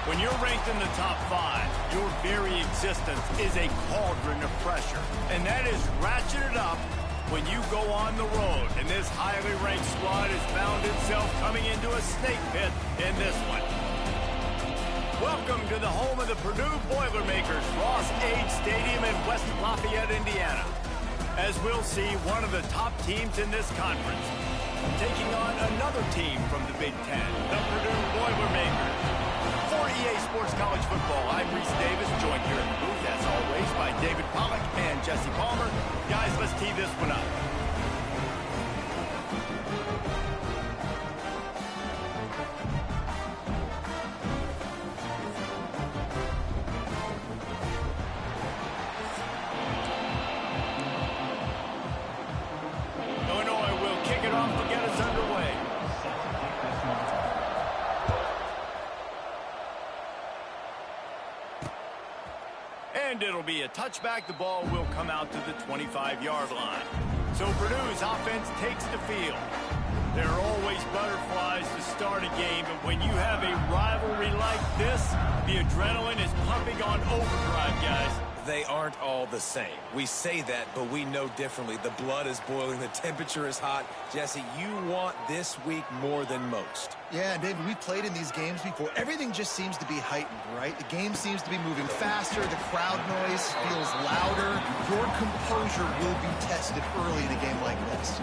When you're ranked in the top 5, your very existence is a cauldron of pressure. And that is ratcheted up when you go on the road. And this highly ranked squad has found itself coming into a snake pit in this one. Welcome to the home of the Purdue Boilermakers, Ross Age Stadium in West Lafayette, Indiana. As we'll see, one of the top teams in this conference taking on another team from the Big Ten, the Purdue Boilermakers. For EA Sports College Football, I'm Reese Davis, joined here in the booth, as always, by David Pollack and Jesse Palmer. Guys, let's tee this one up. Illinois will kick it off to get us underway. And it'll be a touchback. The ball will come out to the 25-yard line. So Purdue's offense takes the field. There are always butterflies to start a game, but when you have a rivalry like this, the adrenaline is pumping on overdrive, guys. They aren't all the same. We say that, but we know differently. The blood is boiling. The temperature is hot. Jesse, you want this week more than most. Yeah, David, we played in these games before. Everything just seems to be heightened, right? The game seems to be moving faster. The crowd noise feels louder. Your composure will be tested early in a game like this.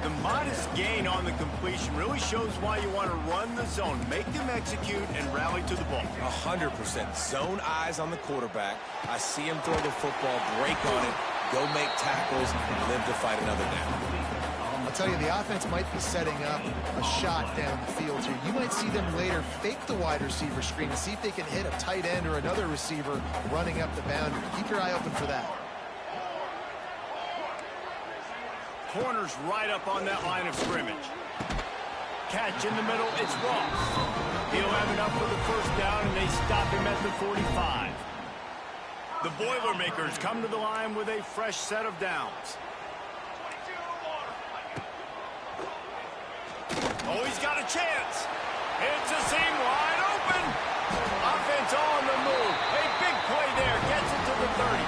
The modest gain on the completion really shows why you want to run the zone, make them execute, and rally to the ball. 100%. Zone eyes on the quarterback. I see him throw the football, break on it, go make tackles, and live to fight another down. I'll tell you, the offense might be setting up a shot down the field here. You might see them later fake the wide receiver screen and see if they can hit a tight end or another receiver running up the boundary. Keep your eye open for that. Corner's right up on that line of scrimmage. Catch in the middle, it's Ross. He'll have enough for the first down, and they stop him at the 45. The Boilermakers come to the line with a fresh set of downs. Oh, he's got a chance. It's a seam wide open. Offense on the move. A big play there. Gets it to the 30.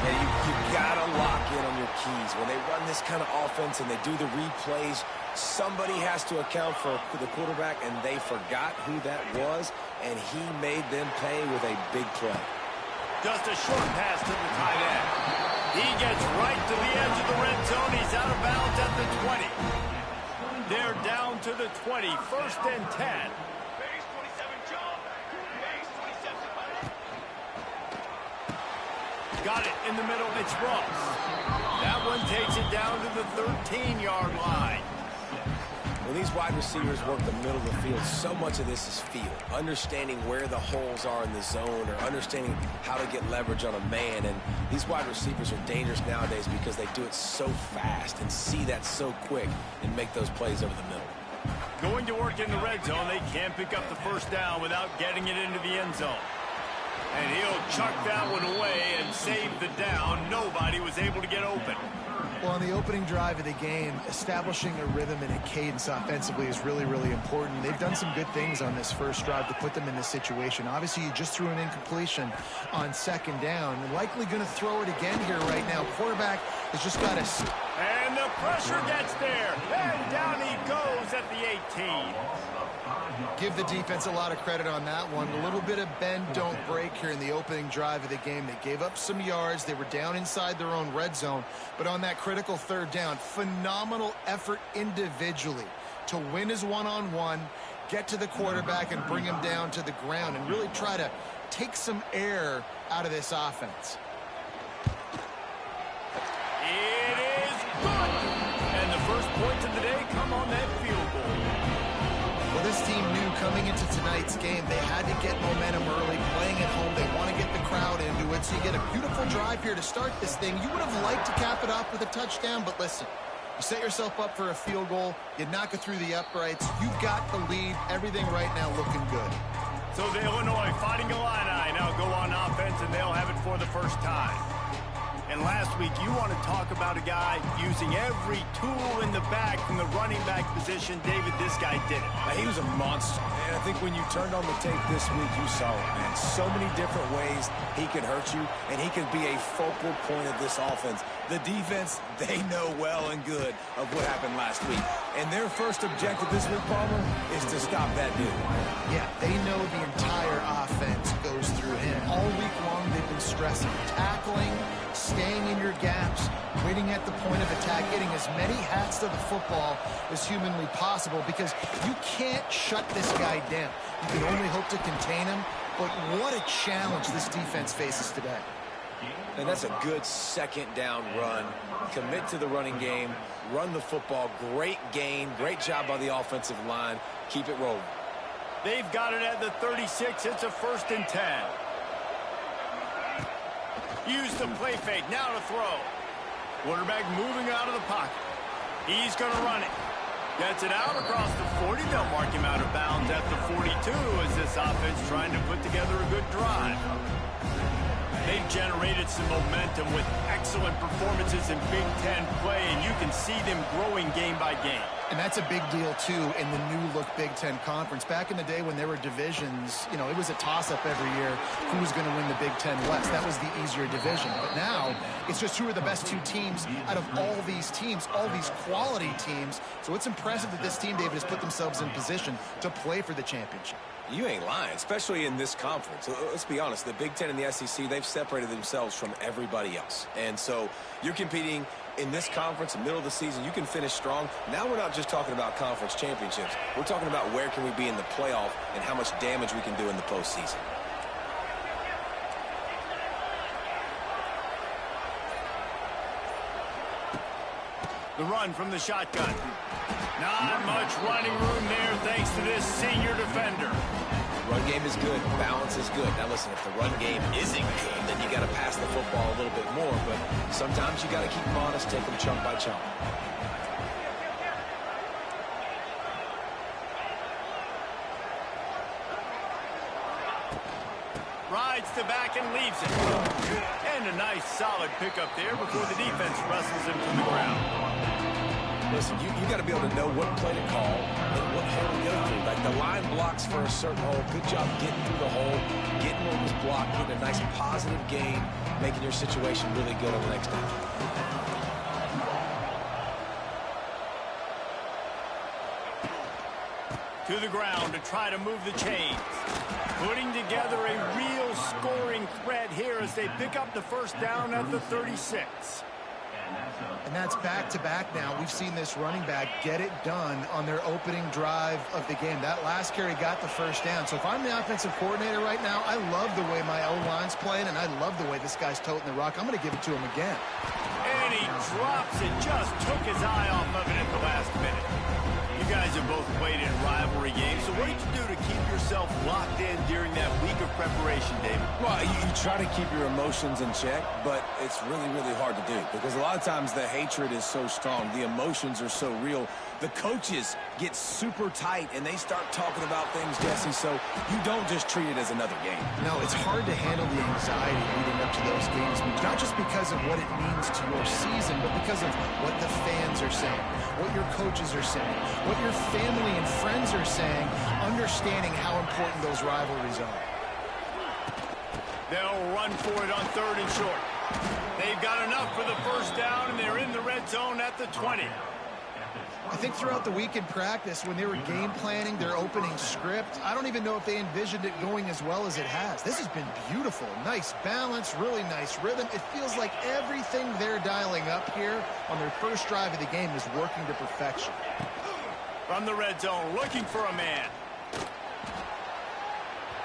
Yeah, you gotta lock in on your keys. When they run this kind of offense and they do the replays, somebody has to account for the quarterback, and they forgot who that was, and he made them pay with a big play. Just a short pass to the tight end. He gets right to the edge of the red zone. He's out of bounds at the 20. They're down to the 20, 1st and 10. Got it in the middle, it's Ross. That one takes it down to the 13-yard line. When these wide receivers work the middle of the field, so much of this is feel. Understanding where the holes are in the zone, or understanding how to get leverage on a man. And these wide receivers are dangerous nowadays because they do it so fast and see that so quick and make those plays over the middle. Going to work in the red zone, they can't pick up the first down without getting it into the end zone. And he'll chuck that one away and save the down. Nobody was able to get open. Well, on the opening drive of the game, establishing a rhythm and a cadence offensively is really, really important. They've done some good things on this first drive to put them in this situation. Obviously, you just threw an incompletion on 2nd down. They're likely going to throw it again here right now. Quarterback has just got to... And the pressure gets there. And down he goes at the 18. Give the defense a lot of credit on that one. A little bit of bend, don't break here in the opening drive of the game. They gave up some yards. They were down inside their own red zone. But on that critical 3rd down, phenomenal effort individually to win his one-on-one, get to the quarterback and bring him down to the ground and really try to take some air out of this offense. It is good. And the first points of the day come on that field goal. Well, this team knew coming into tonight's game they had to get momentum early, playing at home. They want to get the crowd into it, so you get a beautiful drive here to start this thing. You would have liked to cap it off with a touchdown, but listen, you set yourself up for a field goal, you knock it through the uprights, you've got the lead, everything right now looking good. So the Illinois Fighting Illini now go on offense, and they'll have it for the first time. And last week, you want to talk about a guy using every tool in the bag from the running back position. David, this guy did it. He was a monster. And I think when you turned on the tape this week, you saw it, man. So many different ways he could hurt you, and he could be a focal point of this offense. The defense, they know well and good of what happened last week. And their first objective this week, Palmer, is to stop that dude. Yeah, they know the entire offense goes through him. All week long, they've been stressing tackling, staying in your gaps, winning at the point of attack, getting as many hats to the football as humanly possible, because you can't shut this guy down. You can only hope to contain him, but what a challenge this defense faces today. And that's a good second down run. Commit to the running game, run the football. Great gain, great job by the offensive line. Keep it rolling. They've got it at the 36. It's a 1st and 10. Use the play fake. Now to throw. Quarterback moving out of the pocket. He's going to run it. Gets it out across the 40. They'll mark him out of bounds at the 42 as this offense trying to put together a good drive. They've generated some momentum with excellent performances in Big Ten play, and you can see them growing game by game. And that's a big deal, too, in the new-look Big Ten Conference. Back in the day when there were divisions, you know, it was a toss-up every year who was going to win the Big Ten West. That was the easier division. But now it's just who are the best 2 teams out of all these teams, all these quality teams. So it's impressive that this team, David, has put themselves in position to play for the championship. You ain't lying, especially in this conference. Let's be honest, the Big Ten and the SEC, they've separated themselves from everybody else. And so you're competing in this conference, in the middle of the season, you can finish strong. Now we're not just talking about conference championships. We're talking about where can we be in the playoff and how much damage we can do in the postseason. The run from the shotgun. Not much running room there thanks to this senior defender. Run game is good. Balance is good. Now listen, if the run game isn't good, then you got to pass the football a little bit more. But sometimes you got to keep them honest, take them chunk by chunk. Rides the back and leaves it. And a nice solid pickup there before the defense wrestles him from the ground. Listen, you got to be able to know what play to call and what hole to go through. Like the line blocks for a certain hole. Good job getting through the hole, getting what was blocked, getting a nice positive gain, making your situation really good on the next down. To the ground to try to move the chains. Putting together a real scoring threat here as they pick up the 1st down at the 36. And that's back-to-back now. We've seen this running back get it done on their opening drive of the game. That last carry got the 1st down. So if I'm the offensive coordinator right now, I love the way my O-line's playing, and I love the way this guy's toting the rock. I'm going to give it to him again. And he drops it. Just took his eye off of it at the last minute. You guys have both played in rivalry games, so what did you do to keep yourself locked in during that week of preparation, David? Well, you try to keep your emotions in check, but it's really, really hard to do because a lot of times the hatred is so strong. The emotions are so real. The coaches get super tight, and they start talking about things, Jesse, so you don't just treat it as another game. No, it's hard to handle the anxiety leading up to those games, not just because of what it means to your season, but because of what the fans are saying, what your coaches are saying, what your family and friends are saying, understanding how important those rivalries are. They'll run for it on 3rd and short. They've got enough for the 1st down, and they're in the red zone at the 20. I think throughout the week in practice, when they were game planning their opening script, I don't even know if they envisioned it going as well as it has. This has been beautiful. Nice balance, really nice rhythm. It feels like everything they're dialing up here on their 1st drive of the game is working to perfection. From the red zone, looking for a man.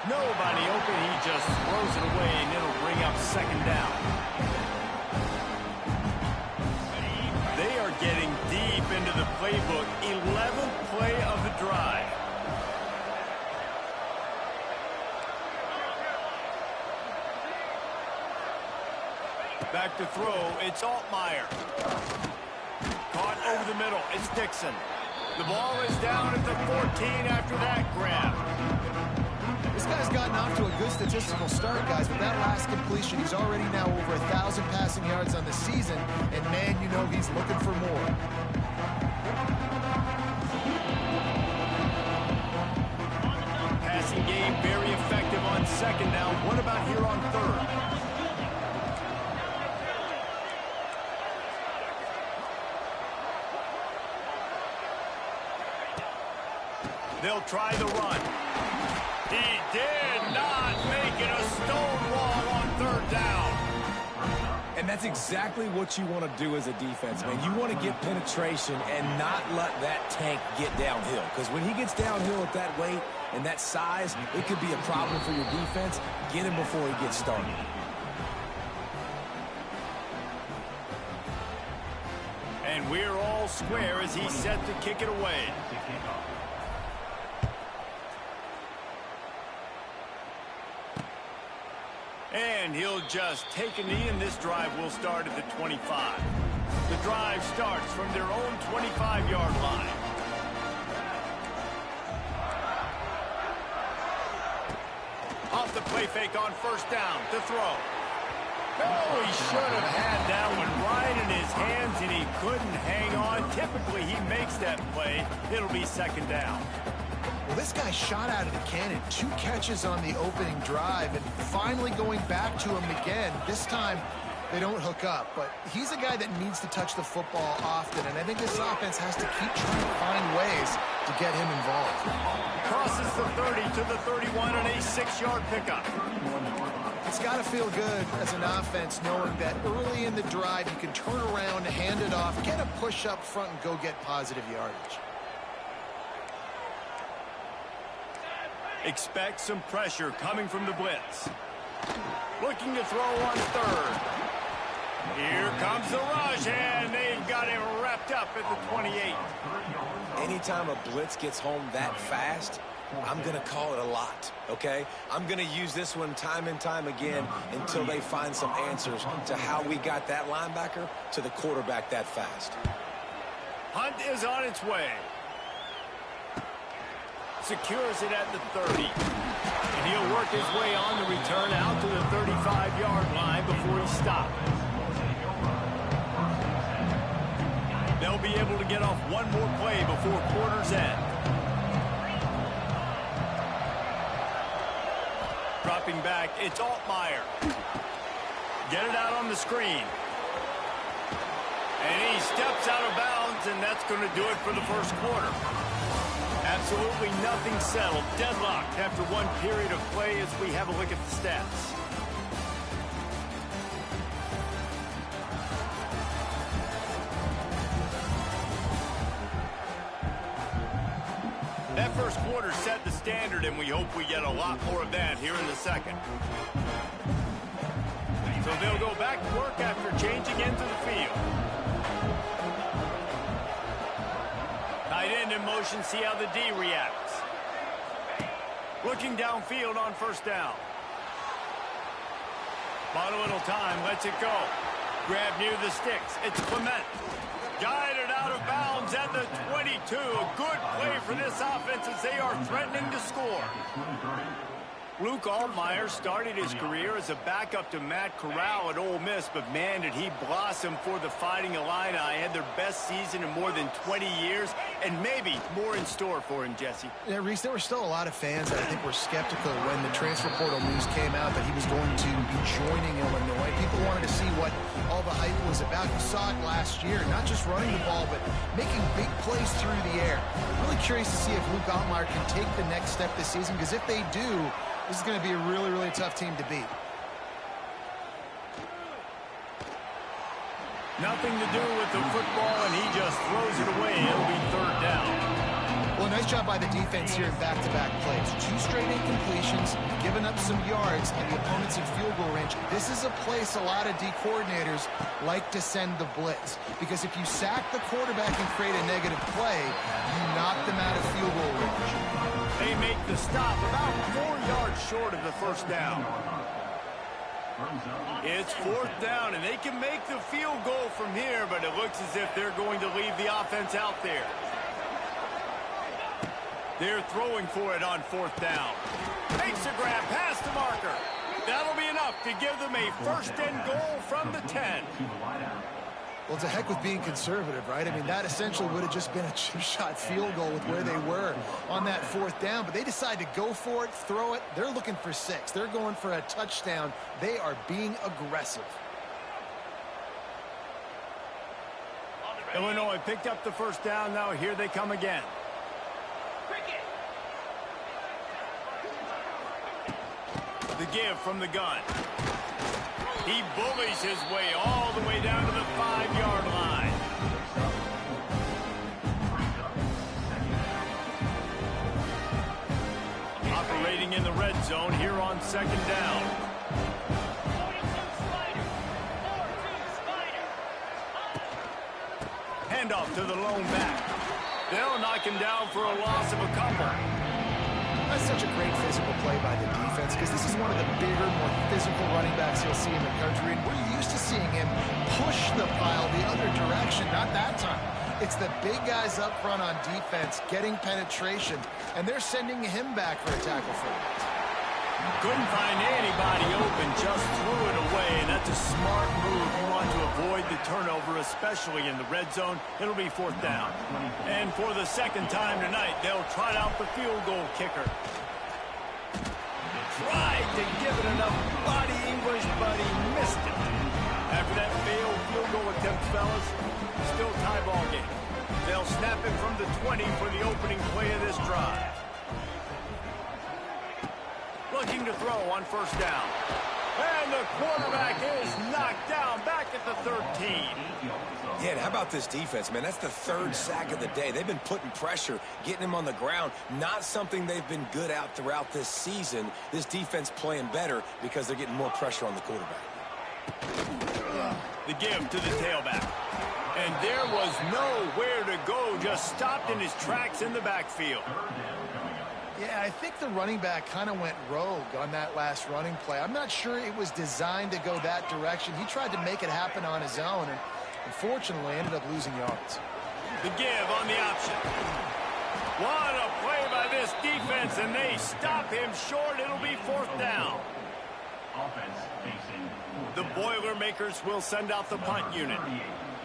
Nobody open. He just throws it away, and it'll bring up 2nd down. They are getting deep into the playbook. 11th play of the drive. Back to throw. It's Altmaier. Caught over the middle. It's Dixon. The ball is down at the 14 after that grab. This This guy's gotten off to a good statistical start, guys. With that last completion, he's already now over 1,000 passing yards on the season. And, man, you know he's looking for more. Passing game very effective on second now. What about here on third? They'll try the run. He did not make it a stone wall on third down. And that's exactly what you want to do as a defense, man. You want to get penetration and not let that tank get downhill. Because when he gets downhill at that weight and that size, it could be a problem for your defense. Get him before he gets started. And we're all square as he's set to kick it away. And he'll just take a knee, and this drive will start at the 25. The drive starts from their own 25-yard line. Off the play fake on first down to throw. Oh, he should have had that one right in his hands, and he couldn't hang on. Typically, he makes that play. It'll be second down. Well, this guy shot out of the cannon. 2 catches on the opening drive, and finally going back to him again. This time, they don't hook up, but he's a guy that needs to touch the football often, and I think this offense has to keep trying to find ways to get him involved. Crosses the 30 to the 31 on a 6-yard pickup. It's got to feel good as an offense knowing that early in the drive you can turn around, hand it off, get a push up front, and go get positive yardage. Expect some pressure coming from the blitz. Looking to throw on third. Here comes the rush, and they've got him wrapped up at the 28. Anytime a blitz gets home that fast, I'm going to call it a lot, okay? I'm going to use this one time and time again until they find some answers to how we got that linebacker to the quarterback that fast. Hunt is on its way. Secures it at the 30. And he'll work his way on the return out to the 35-yard line before he stopped. They'll be able to get off one more play before quarter's end. Dropping back, it's Altmaier. Get it out on the screen. And he steps out of bounds, and that's going to do it for the first quarter. Absolutely nothing settled. Deadlocked after one period of play as we have a look at the stats. That first quarter set the standard, and we hope we get a lot more of that here in the second. So they'll go back to work after changing into the field. Tight end in motion, see how the D reacts. Looking downfield on first down. Bought a little time, lets it go. Grab near the sticks, it's Clement. Guided out of bounds at the 22. A good play for this offense as they are threatening to score. Luke Altmaier started his career as a backup to Matt Corral at Ole Miss, but man, did he blossom for the Fighting Illini. Had their best season in more than 20 years, and maybe more in store for him, Jesse. Yeah, Reese, there were still a lot of fans that I think were skeptical when the transfer portal news came out that he was going to be joining Illinois. People wanted to see what all the hype was about. You saw it last year, not just running the ball, but making big plays through the air. Really curious to see if Luke Altmaier can take the next step this season, because if they do, this is going to be a really, really tough team to beat. Nothing to do with the football, and he just throws it away. It'll be third down. Well, nice job by the defense here in back-to-back plays. 2 straight incompletions, giving up some yards, and the opponent's in field goal range. This is a place a lot of D coordinators like to send the blitz, because if you sack the quarterback and create a negative play, you knock them out of field goal range. They make the stop about 4 yards short of the first down. It's fourth down, and they can make the field goal from here, but it looks as if they're going to leave the offense out there. They're throwing for it on fourth down. Makes a grab past the marker. That'll be enough to give them a first and goal from the 10. Well, to heck with being conservative, right? I mean, that essentially would have just been a chip-shot field goal with where they were on that 4th down. But they decide to go for it, throw it. They're looking for 6. They're going for a touchdown. They are being aggressive. Illinois picked up the first down. Now here they come again. The give from the gun. He bullies his way all the way down to the 5-yard line. Operating in the red zone here on 2nd down. Handoff to the lone back. They'll knock him down for a loss of a couple. That's such a great physical play by the defense because this is one of the bigger, more physical running backs you'll see in the country. And we're used to seeing him push the pile the other direction. Not that time. It's the big guys up front on defense getting penetration, and they're sending him back for a tackle for it. Couldn't find anybody open, just threw it away, and that's a smart move. You want to avoid the turnover, especially in the red zone. It'll be 4th down. And for the 2nd time tonight, they'll trot out the field goal kicker. Tried to give it enough body English, but he missed it. After that failed field goal attempt, fellas, still tie ball game. They'll snap it from the 20 for the opening play of this drive. Looking to throw on 1st down. And the quarterback is knocked down back at the 13. Yeah, and how about this defense, man? That's the 3rd sack of the day. They've been putting pressure, getting him on the ground. Not something they've been good at throughout this season. This defense playing better because they're getting more pressure on the quarterback. The give to the tailback. And there was nowhere to go, just stopped in his tracks in the backfield. Yeah, I think the running back kind of went rogue on that last running play. I'm not sure it was designed to go that direction. He tried to make it happen on his own and unfortunately ended up losing yards. The give on the option. What a play by this defense, and they stop him short. It'll be 4th down. The Boilermakers will send out the punt unit.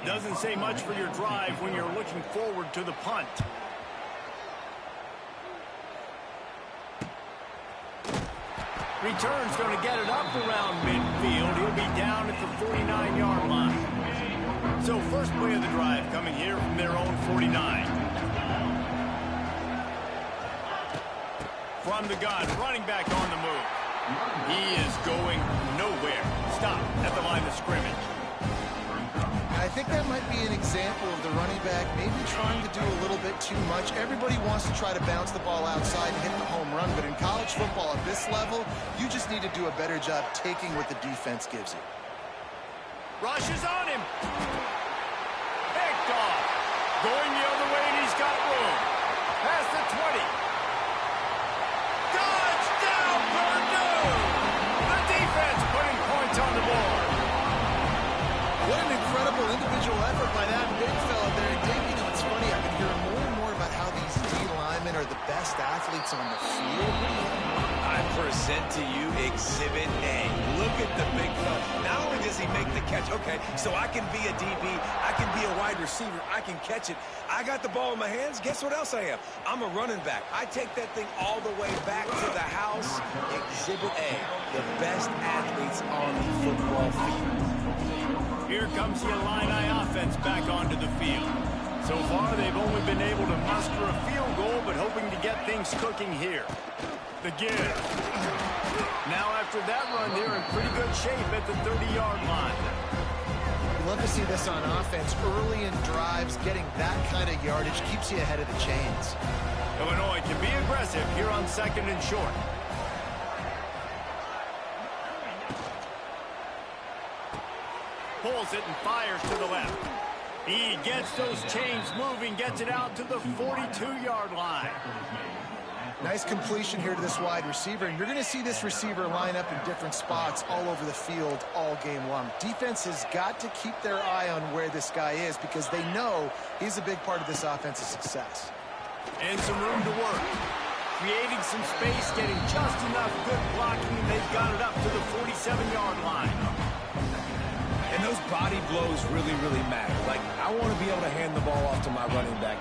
Doesn't say much for your drive when you're looking forward to the punt. Return's going to get it up around midfield. He'll be down at the 49-yard line. So first play of the drive coming here from their own 49. From the gun, running back on the move. He is going nowhere. Stop at the line of scrimmage. I think that might be an example of the running back maybe trying to do a little bit too much. Everybody wants to try to bounce the ball outside and hit the home run, but in college football at this level, you just need to do a better job taking what the defense gives you. Rush is on him. Picked off. Going the other way, and he's got room. Past the 20. Touchdown, Purdue! The defense putting points on the board. What an incredible individual effort by that big fella there. And Dave, you know, it's funny, I've been hearing more and more about how these D linemen are the best athletes on the field. I present to you Exhibit A. Look at the big fella. Not only does he make the catch, okay, so I can be a DB, I can be a wide receiver, I can catch it. I got the ball in my hands. Guess what else I am? I'm a running back. I take that thing all the way back to the house. Exhibit A, the best athletes on the football field. Here comes the Illini offense back onto the field. So far, they've only been able to muster a field goal, but hoping to get things cooking here. The give. Now, after that run, they're in pretty good shape at the 30-yard line. We love to see this on offense. Early in drives, getting that kind of yardage keeps you ahead of the chains. Illinois can be aggressive here on 2nd and short. Pulls it and fires to the left. He gets those chains moving, gets it out to the 42-yard line. Nice completion here to this wide receiver, and you're going to see this receiver line up in different spots all over the field all game long. Defense has got to keep their eye on where this guy is because they know he's a big part of this offense's success. And some room to work. creating some space, getting just enough good blocking, and they've got it up to the 47-yard line. And those body blows really, really matter. Like, I want to be able to hand the ball off to my running back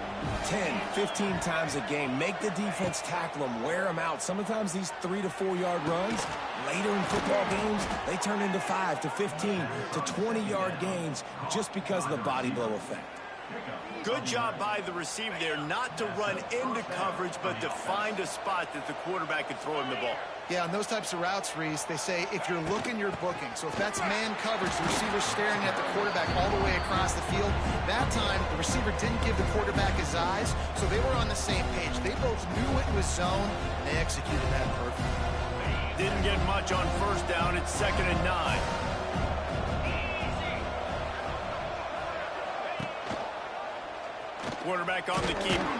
10, 15 times a game. Make the defense tackle them, wear them out. Sometimes these 3 to 4 yard runs, later in football games, they turn into 5 to 15 to 20-yard gains just because of the body blow effect. Good job by the receiver there, not to run into coverage, but to find a spot that the quarterback could throw him the ball. Yeah, on those types of routes, Reese, they say if you're looking, you're booking. So if that's man coverage, the receiver's staring at the quarterback all the way across the field. That time, the receiver didn't give the quarterback his eyes, so they were on the same page. They both knew it was zone, and they executed that perfectly. Didn't get much on first down. It's 2nd and 9. Quarterback on the keeper.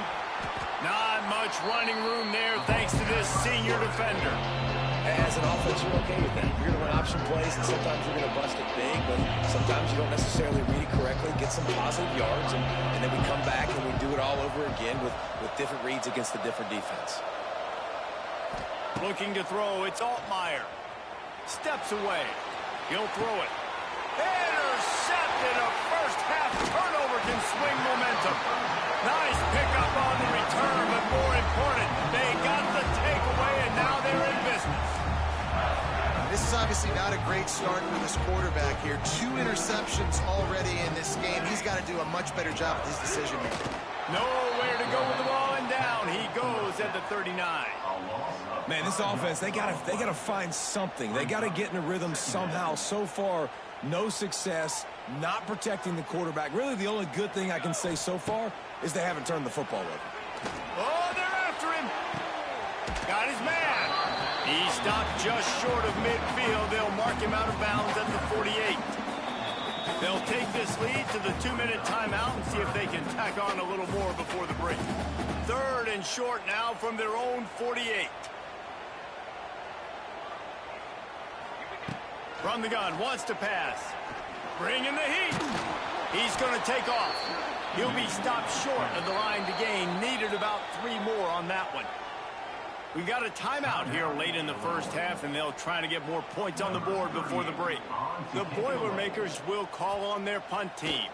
Not much running room there thanks to this senior defender. As an offense, you're okay with that. You're going to run option plays, and sometimes you're going to bust it big, but sometimes you don't necessarily read it correctly, get some positive yards, and then we come back and we do it all over again with different reads against the different defense. Looking to throw, it's Altmaier. Steps away. He'll throw it. Intercepted. A first-half turnover can swing momentum. Nice pickup on the return, but more important, they got the takeaway, and now they're in business. This is obviously not a great start for this quarterback here. 2 interceptions already in this game. He's got to do a much better job with his decision-making. Nowhere to go with the ball, and down he goes at the 39. Man, this offense, they gotta find something. They gotta get in a rhythm somehow. So far, no success, not protecting the quarterback. Really, the only good thing I can say so far is they haven't turned the football over. Oh, they're after him. Got his man. He stopped just short of midfield. They'll mark him out of bounds at the 48. They'll take this lead to the 2-minute timeout and see if they can tack on a little more before the break. 3rd and short now from their own 48. From the gun, wants to pass. Bringing the heat. He's going to take off. He'll be stopped short of the line to gain. Needed about 3 more on that one. We got a timeout here late in the first half, and they'll try to get more points on the board before the break. The Boilermakers will call on their punt team.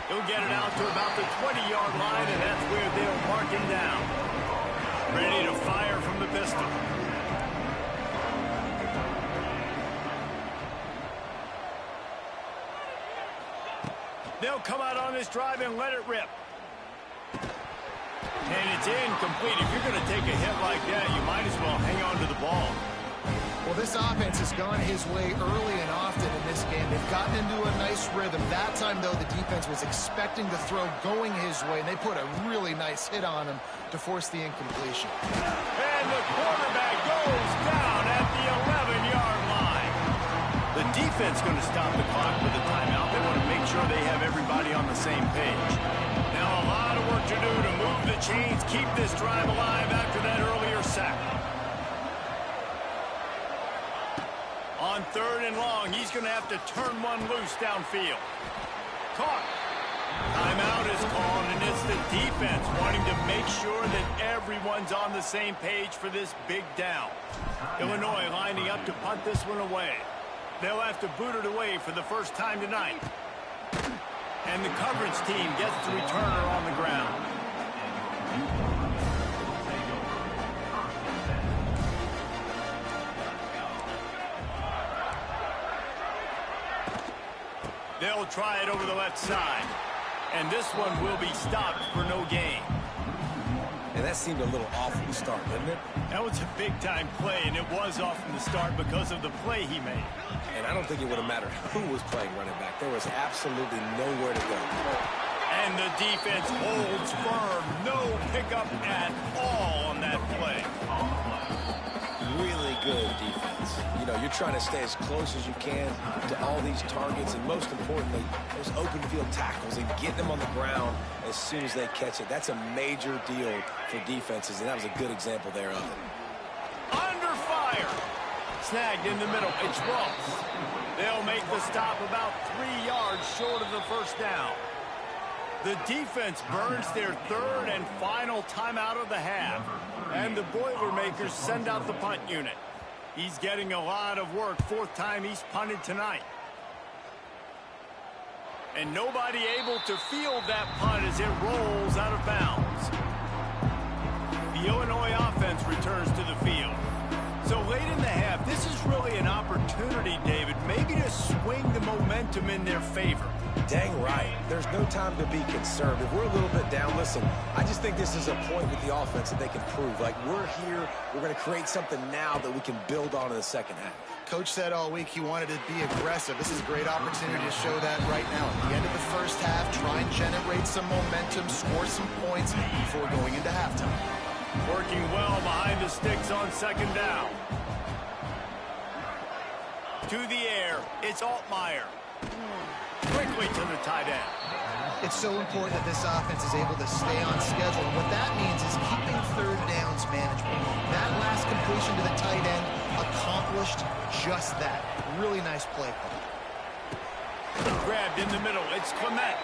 He'll get it out to about the 20-yard line, and that's where they'll mark him down. Ready to fire from the pistol. They'll come out on this drive and let it rip. And it's incomplete. If you're going to take a hit like that, you might as well hang on to the ball. Well, this offense has gone his way early and often in this game. They've gotten into a nice rhythm. That time, though, the defense was expecting the throw going his way, and they put a really nice hit on him to force the incompletion. And the quarterback goes down at the 11-yard line. The defense going to stop the clock with a timeout. They want to make sure they have everybody on the same page. Now a lot of work to do to move the chains, keep this drive alive after that earlier sack. On 3rd and long, he's going to have to turn one loose downfield. Caught. Timeout is called, and it's the defense wanting to make sure that everyone's on the same page for this big down. Illinois lining up to punt this one away. They'll have to boot it away for the first time tonight. And the coverage team gets the returner on the ground. They'll try it over the left side. And this one will be stopped for no gain. And that seemed a little off from the start, didn't it? That was a big-time play, and it was off from the start because of the play he made. And I don't think it would have mattered who was playing running back. There was absolutely nowhere to go. And the defense holds firm. No pickup at all on that play. Really good defense. You know, you're trying to stay as close as you can to all these targets, and most importantly, those open field tackles and getting them on the ground as soon as they catch it. That's a major deal for defenses, and that was a good example there of it. Under fire. Snagged in the middle. It's Ross. They'll make the stop about 3 yards short of the first down. The defense burns their third and final timeout of the half. And the Boilermakers send out the punt unit. He's getting a lot of work. Fourth time he's punted tonight. And nobody able to field that punt as it rolls out of bounds. The Illinois offense returns to the field. So late in the half, this is really an opportunity, David, maybe to swing the momentum in their favor. Dang right. There's no time to be conservative. We're a little bit down. Listen, I just think this is a point with the offense that they can prove. Like, we're here. We're going to create something now that we can build on in the second half. Coach said all week he wanted to be aggressive. This is a great opportunity to show that right now. At the end of the first half, try and generate some momentum, score some points before going into halftime. Working well behind the sticks on second down. To the air, it's Altmaier. Quickly to the tight end. It's so important that this offense is able to stay on schedule. And what that means is keeping third downs manageable. That last completion to the tight end accomplished just that. Really nice play call. Grabbed in the middle. It's Clement.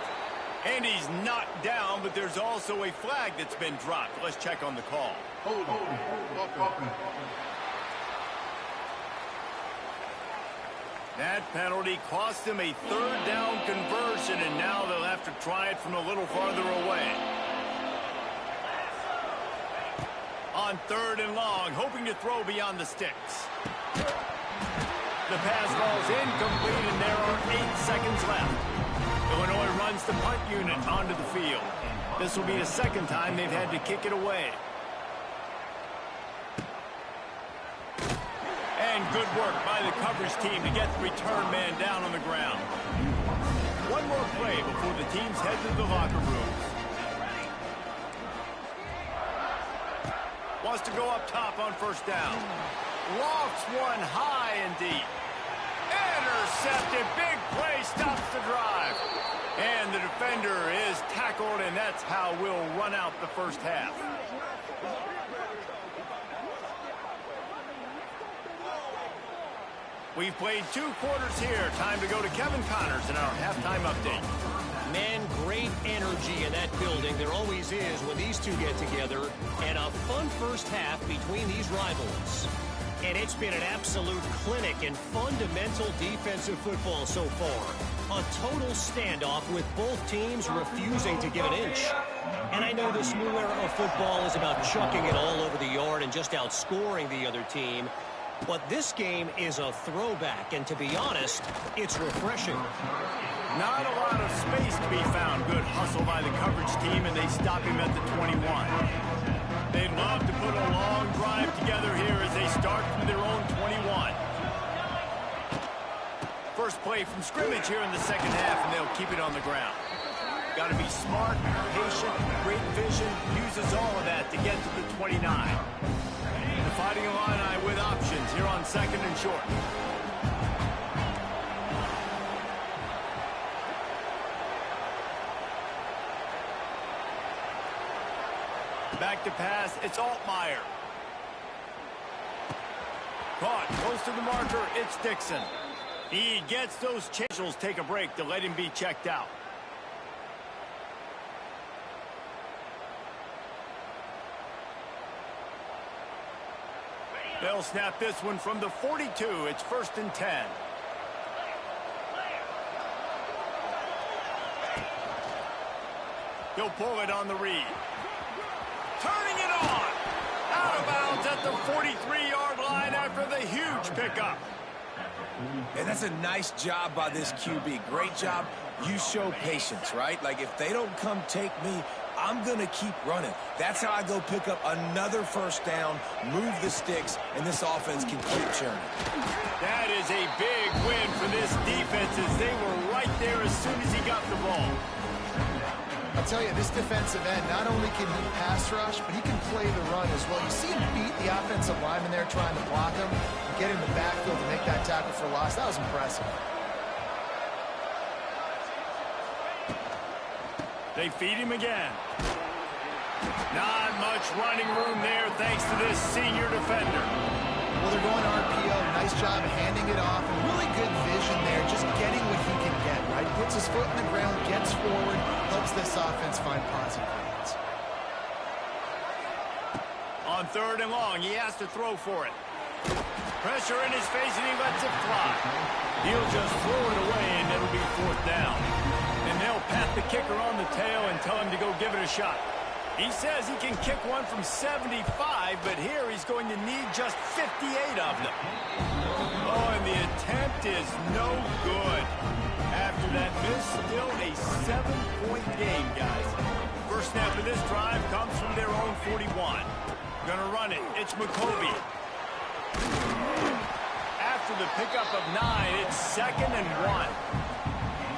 And he's knocked down, but there's also a flag that's been dropped. Let's check on the call. That penalty cost him a third down conversion, and now they'll have to try it from a little farther away. On third and long, hoping to throw beyond the sticks. The pass falls incomplete, and there are 8 seconds left. Illinois runs the punt unit onto the field. This will be the second time they've had to kick it away. And good work by the coverage team to get the return man down on the ground. One more play before the teams head to the locker rooms. Wants to go up top on first down. Lofts one high and deep. Intercepted. Big play stops the drive. And the defender is tackled, and that's how we'll run out the first half. We've played 2 quarters here. Time to go to Kevin Connors in our halftime update. Man, great energy in that building. There always is when these two get together. And a fun first half between these rivals. And it's been an absolute clinic in fundamental defensive football so far. A total standoff with both teams refusing to give an inch. And I know this new era of football is about chucking it all over the yard and just outscoring the other team. But this game is a throwback, and to be honest, it's refreshing. Not a lot of space to be found. Good hustle by the coverage team, and they stop him at the 21. They'd love to put a long drive together here as they start from their own 21. First play from scrimmage here in the second half, and they'll keep it on the ground. Got to be smart, patient, great vision, uses all of that to get to the 29. The Fighting Illini with options here on second and short. Back to pass, it's Altmaier. Caught, close to the marker, it's Dixon. He gets those changes, take a break to let him be checked out. They'll snap this one from the 42. It's 1st and 10. He'll pull it on the read. Turning it on. Out of bounds at the 43-yard line after the huge pickup. And that's a nice job by this QB. Great job. You show patience, right? Like, if they don't come take me, I'm going to keep running. That's how I go pick up another first down, move the sticks, and this offense can keep churning. That is a big win for this defense as they were right there as soon as he got the ball. I'll tell you, this defensive end, not only can he pass rush, but he can play the run as well. You see him beat the offensive lineman there trying to block him, and get in the backfield to make that tackle for loss. That was impressive. They feed him again. Not much running room there thanks to this senior defender. Well, they're going RPO. Nice job handing it off. And really good vision there, just getting what he can get, right? Puts his foot in the ground, gets forward, helps this offense find positive reads. On 3rd and long, he has to throw for it. Pressure in his face, and he lets it fly. He'll just throw it away, and it'll be 4th down. And they'll pat the kicker on the tail and tell him to go give it a shot. He says he can kick one from 75, but here he's going to need just 58 of them. Oh, and the attempt is no good. After that miss, still a 7-point game, guys. First snap of this drive comes from their own 41. Gonna run it. It's McCovey. After the pickup of 9, it's 2nd and 1.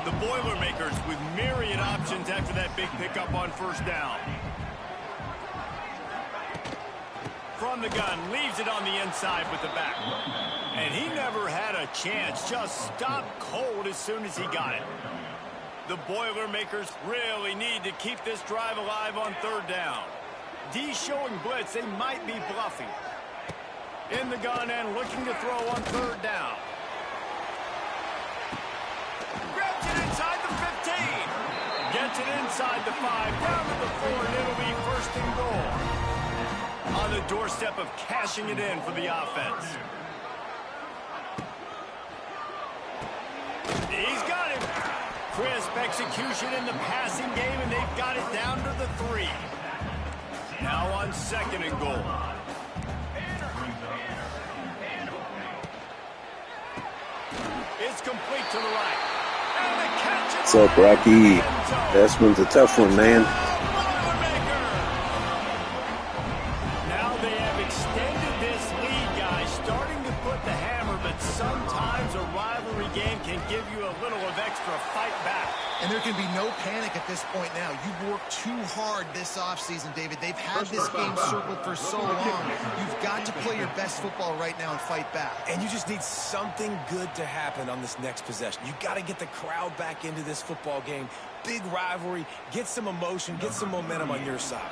The Boilermakers with myriad options after that big pickup on 1st down. From the gun, leaves it on the inside with the back. And he never had a chance, just stopped cold as soon as he got it. The Boilermakers really need to keep this drive alive on 3rd down. D showing blitz, they might be bluffing. In the gun and looking to throw on 3rd down. Grabs it inside the 15. Gets it inside the 5, down to the 4, and it'll be 1st and goal. On the doorstep of cashing it in for the offense. He's got him. Crisp execution in the passing game, and they've got it down to the 3. Now on 2nd and goal. It's complete to the right. And the catch. What's up, Rocky? This one's a tough one, man. Now they have extended this lead, guys, starting to put the hammer, but sometimes a rivalry game can give you a little of extra fight back. And there can be no panic at this point now. You've worked too hard this offseason, David. They've had this game circled for so long. You've got to play your best football right now and fight back. And you just need something good to happen on this next possession. You got to get the crowd back into this football game. Big rivalry. Get some emotion. Get some momentum on your side.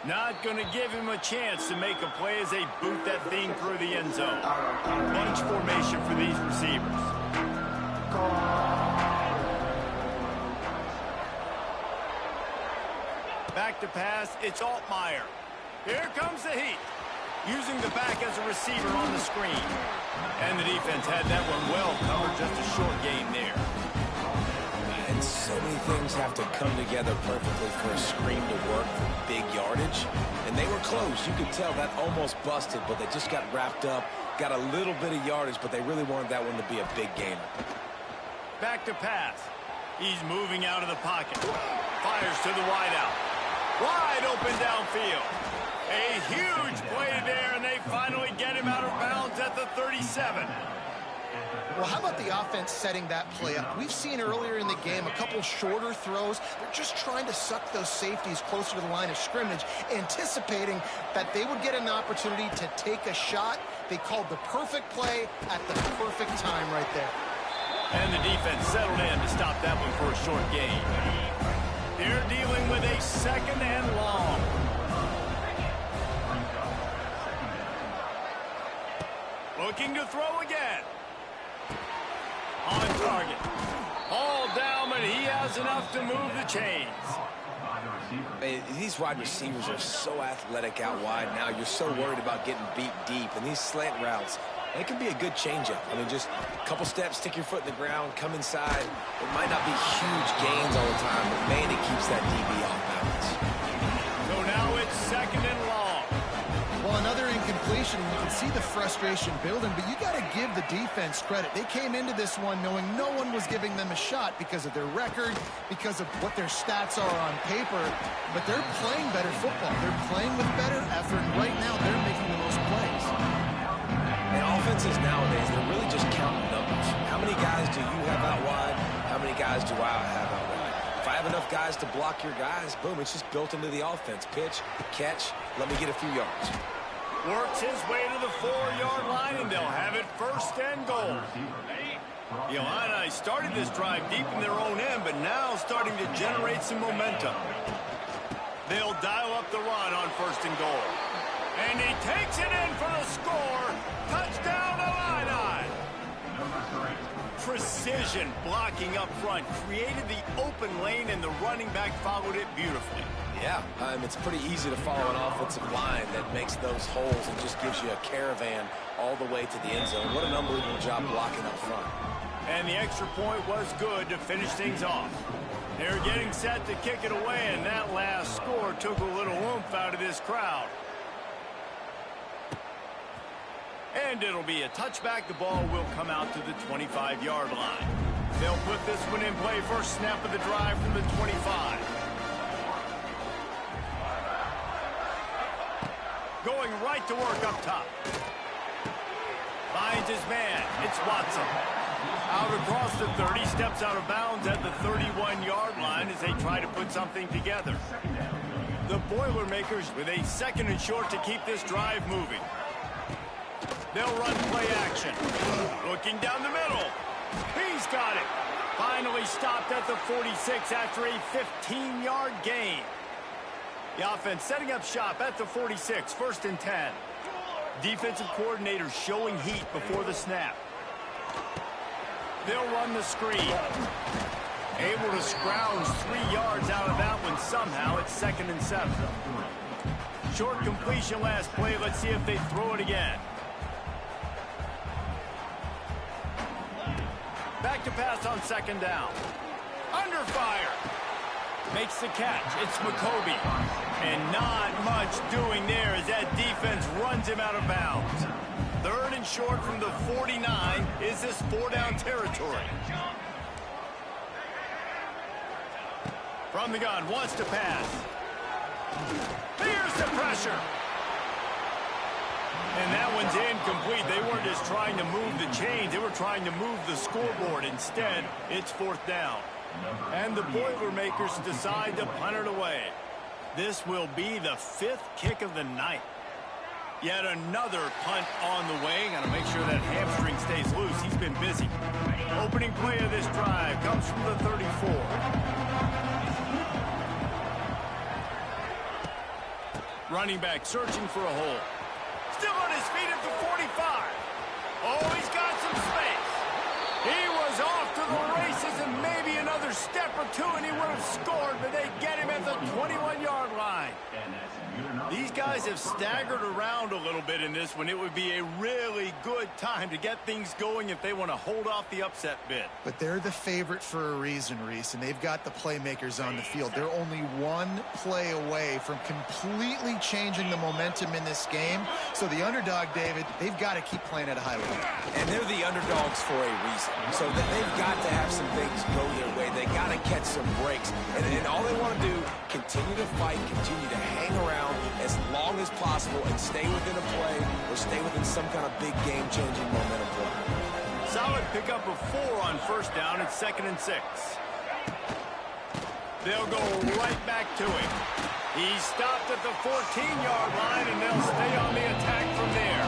Not going to give him a chance to make a play as they boot that thing through the end zone. Bunch formation for these receivers. Back to pass, it's Altmaier. Here comes the heat. Using the back as a receiver on the screen. And the defense had that one well covered, just a short gain there. And so many things have to come together perfectly for a screen to work for big yardage. And they were close. You could tell that almost busted, but they just got wrapped up, got a little bit of yardage, but they really wanted that one to be a big gainer. Back to pass. He's moving out of the pocket. Fires to the wideout. Wide open downfield. A huge play there, and they finally get him out of bounds at the 37. Well, how about the offense setting that play up? We've seen earlier in the game a couple shorter throws. They're just trying to suck those safeties closer to the line of scrimmage, anticipating that they would get an opportunity to take a shot. They called the perfect play at the perfect time right there. And the defense settled in to stop that one for a short gain. They're dealing with a 2nd and long. Looking to throw again. On target. All down, but he has enough to move the chains. These wide receivers are so athletic out wide now. You're so worried about getting beat deep. And these slant routes, they can be a good changeup. I mean, just a couple steps, stick your foot in the ground, come inside. It might not be huge gains all the time, but, man, it keeps that DB off balance. So now it's 2nd and long. Well, another incompletion, and you can see the frustration building, but you got to give the defense credit. They came into this one knowing no one was giving them a shot because of their record, because of what their stats are on paper, but they're playing better football. They're playing with better effort, and right now they're making the most plays. And offenses nowadays, they're really just counting numbers. How many guys do you have out wide? How many guys do I have out wide? If I have enough guys to block your guys, boom, it's just built into the offense. Pitch, catch, let me get a few yards. Works his way to the 4-yard line, and they'll have it 1st and goal. The Illini started this drive deep in their own end, but now starting to generate some momentum. They'll dial up the run on 1st and goal. And he takes it in for the score. Touchdown, Illini. Precision blocking up front created the open lane, and the running back followed it beautifully. Yeah, it's pretty easy to follow an offensive line that makes those holes and just gives you a caravan all the way to the end zone. What an unbelievable job blocking up front. And the extra point was good to finish things off. They're getting set to kick it away, and that last score took a little oomph out of this crowd. And it'll be a touchback. The ball will come out to the 25-yard line. They'll put this one in play. First snap of the drive from the 25. Going right to work up top. Finds his man. It's Watson. Out across the 30, steps out of bounds at the 31-yard line as they try to put something together. The Boilermakers with a 2nd and short to keep this drive moving. They'll run play action. Looking down the middle. He's got it. Finally stopped at the 46 after a 15-yard gain. The offense setting up shop at the 46, 1st and 10. Defensive coordinator showing heat before the snap. They'll run the screen. Able to scrounge 3 yards out of that one somehow. It's 2nd and 7. Short completion last play. Let's see if they throw it again. Back to pass on 2nd down. Under fire. Makes the catch. It's McCoby. And not much doing there as that defense runs him out of bounds. 3rd and short from the 49. Is this 4-down territory? From the gun, wants to pass. Here's the pressure. And that one's incomplete. They weren't just trying to move the chains. They were trying to move the scoreboard. Instead, it's 4th down. And the Boilermakers decide to punt it away. This will be the 5th kick of the night. Yet another punt on the way. Got to make sure that hamstring stays loose. He's been busy. Opening play of this drive comes from the 34. Running back searching for a hole. Still on his feet at the 45. Oh, he's got some space. He was off to the races, and maybe another step or two, and he would have scored, but they get him at the 21-yard line. These guys have staggered around a little bit in this one. It would be a really good time to get things going if they want to hold off the upset bid. But they're the favorite for a reason, Reese, and they've got the playmakers on the field. They're only one play away from completely changing the momentum in this game. So the underdog, David, they've got to keep playing at a high level. And they're the underdogs for a reason. So they've got to have some things go their way. They got to catch some breaks. And all they want to do, continue to fight, continue to hang around as long as possible and stay within a play or stay within some kind of big game-changing momentum play. Solid pickup of 4 on 1st down. It's 2nd and 6. They'll go right back to him. He stopped at the 14-yard line, and they'll stay on the attack from there.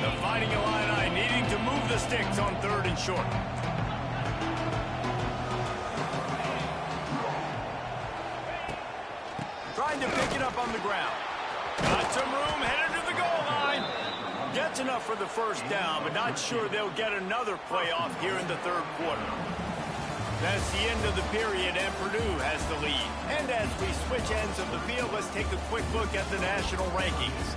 The Fighting Illini needing to move the sticks on 3rd and short. Trying to pick it up on the ground. Got some room, headed to the goal line. Gets enough for the 1st down, but not sure they'll get another playoff here in the 3rd quarter. That's the end of the period, and Purdue has the lead. And as we switch ends of the field, let's take a quick look at the national rankings.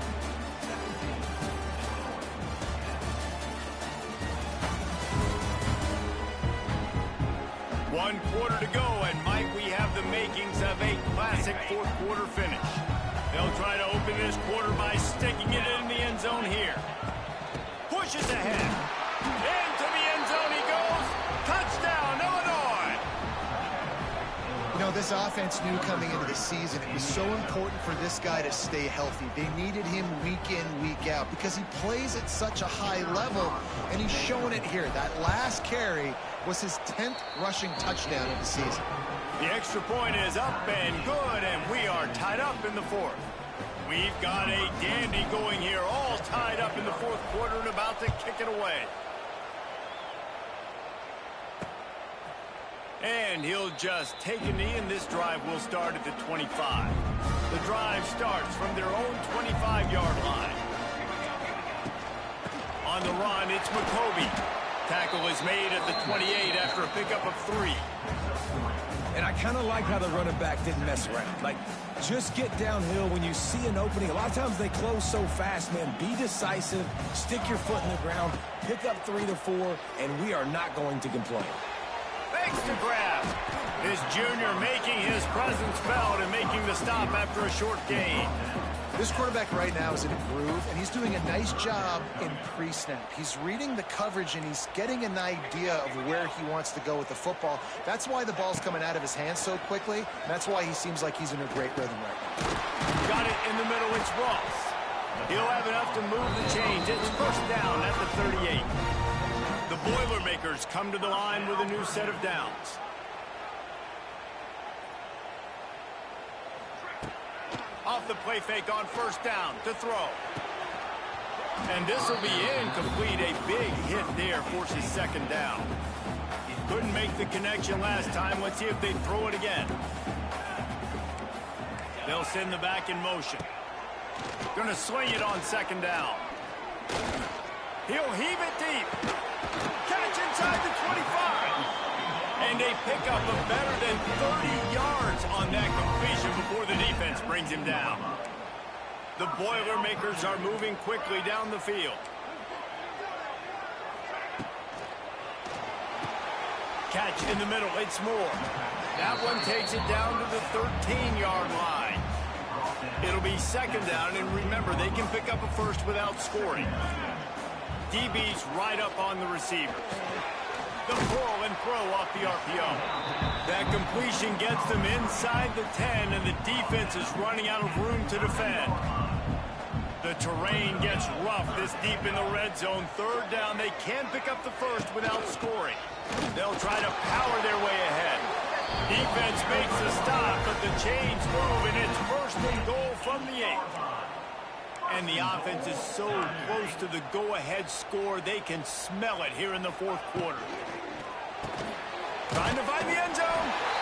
One quarter to go, and might we have the makings of a classic 4th quarter finish. They'll try to open this quarter by sticking it in the end zone here. Pushes ahead. Into the end zone he goes. Touchdown, Illinois! You know, this offense knew coming into the season it was so important for this guy to stay healthy. They needed him week in, week out because he plays at such a high level, and he's showing it here. That last carry was his 10th rushing touchdown of the season. The extra point is up and good, and we are tied up in the 4th. We've got a dandy going here, all tied up in the 4th quarter and about to kick it away. And he'll just take a knee, and this drive will start at the 25. The drive starts from their own 25-yard line. On the run, it's McCoby. Tackle is made at the 28 after a pickup of 3. And I kind of like how the running back didn't mess around. Like, just get downhill when you see an opening. A lot of times they close so fast, man. Be decisive, stick your foot in the ground, pick up 3 to 4, and we are not going to complain. Thanks to grab. This junior making his presence felt and making the stop after a short gain. This quarterback right now is in a groove, and he's doing a nice job in pre-snap. He's reading the coverage, and he's getting an idea of where he wants to go with the football. That's why the ball's coming out of his hands so quickly, and that's why he seems like he's in a great rhythm right now. Got it in the middle. It's Ross. He'll have enough to move the chains. It's first down at the 38. The Boilermakers come to the line with a new set of downs. Off the play fake on first down to throw. And this will be incomplete. A big hit there forces second down. Couldn't make the connection last time. Let's see if they throw it again. They'll send the back in motion. Going to swing it on second down. He'll heave it deep. Catch inside the 25. And a pickup of better than 30 yards on that completion before the defense brings him down. The Boilermakers are moving quickly down the field. Catch in the middle. It's Moore. That one takes it down to the 13-yard line. It'll be second down, and remember, they can pick up a first without scoring. DB's right up on the receivers. The pull and throw off the RPO. That completion gets them inside the 10, and the defense is running out of room to defend. The terrain gets rough this deep in the red zone. Third down, they can pick up the first without scoring. They'll try to power their way ahead. Defense makes the stop, but the chains move, and it's first and goal from the 8. And the offense is so close to the go-ahead score, they can smell it here in the fourth quarter. Trying to find the end zone.